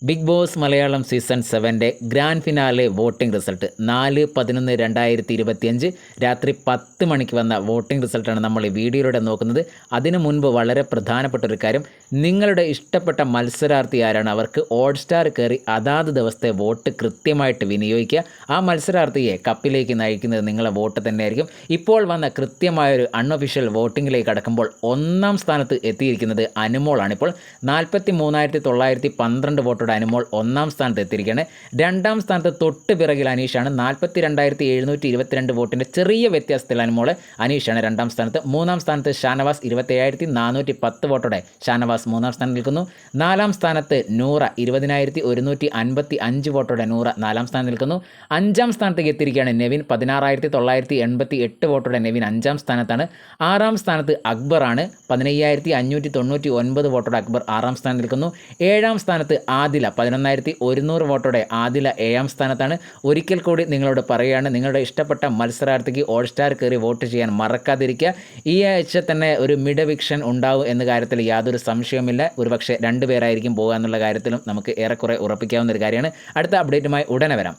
Big Boss Malayalam season 7 grand finale voting result 4/11/2025 രാത്രി 10 മണിക്ക് വന്ന വോട്ടിംഗ് റിസൾട്ടാണ് നമ്മൾ ഈ വീഡിയോയിലൂടെ നോക്കുന്നത്. അതിനു മുൻപ് വളരെ പ്രധാനപ്പെട്ട ഒരു കാര്യം, നിങ്ങളുടെ ഇഷ്ടപ്പെട്ട മത്സരാർത്ഥി ആരാണ് അവർക്ക് ഹോട്ട്സ്റ്റാർ കയറി അതാത് ദിവസത്തെ വോട്ട് കൃത്യമായിട്ട് വിനിയോഗിക്കുക. ആ മത്സരാർത്ഥിയെ കപ്പിലേക്ക് നയിക്കുന്നത് നിങ്ങളെ വോട്ട് തന്നെയായിരിക്കും. ഇപ്പോൾ വന്ന കൃത്യമായൊരു അൺഒഫീഷ്യൽ വോട്ടിങ്ങിലേക്ക് കടക്കുമ്പോൾ 1-ാം സ്ഥാനത്ത് എത്തിയിരിക്കുന്നത് അനുമോളാണ്. ഇപ്പോൾ 43,912 വോട്ടോടെ അനുമോൾ 1-ാം സ്ഥാനത്ത് എത്തിയിരിക്കുകയാണ്. 2-ാം സ്ഥാനത്ത് തൊട്ട് പിറകിൽ അനീഷാണ്. 42,722 വോട്ടിൻ്റെ ചെറിയ വ്യത്യാസത്തിൽ അനീഷാണ് 2-ാം സ്ഥാനത്ത്. 3-ാം സ്ഥാനത്ത് ഷാനവാസ് 27,410 വോട്ടോടെ ഷാനവാസ് 3-ാം സ്ഥാനത്ത് നിൽക്കുന്നു. 4-ാം സ്ഥാനത്ത് നൂറ 20,155 വോട്ടോടെ നൂറ 4-ാം സ്ഥാനത്ത് നിൽക്കുന്നു. 5-ാം സ്ഥാനത്തേക്ക് എത്തിയിരിക്കുകയാണ് നെവിൻ. 16,988 വോട്ടോടെ നെവിൻ 5-ാം സ്ഥാനത്താണ്. 6-ാം സ്ഥാനത്ത് അക്ബറാണ്. 15,599 വോട്ടോടെ അക്ബർ 6-ാം സ്ഥാനത്ത് നിൽക്കുന്നു. 7-ാം സ്ഥാനത്ത് ആദില 11,100 വോട്ടോടെ ആദില 7-ാം സ്ഥാനത്താണ്. ഒരിക്കൽ കൂടി നിങ്ങളോട് പറയുകയാണ്, നിങ്ങളുടെ ഇഷ്ടപ്പെട്ട മത്സരാർത്ഥിക്ക് ഹോട്ട്സ്റ്റാർ കയറി വോട്ട് ചെയ്യാൻ മറക്കാതിരിക്കുക. ഈ ആഴ്ച തന്നെ ഒരു മിഡ് എവിക്ഷൻ ഉണ്ടാവും എന്ന കാര്യത്തിൽ യാതൊരു സംശയവുമില്ല. ഒരുപക്ഷെ 2 പേരായിരിക്കും പോകുക എന്നുള്ള കാര്യത്തിലും നമുക്ക് ഏറെക്കുറെ ഉറപ്പിക്കാവുന്ന ഒരു കാര്യമാണ്. അടുത്ത അപ്ഡേറ്റുമായി ഉടനെ വരാം.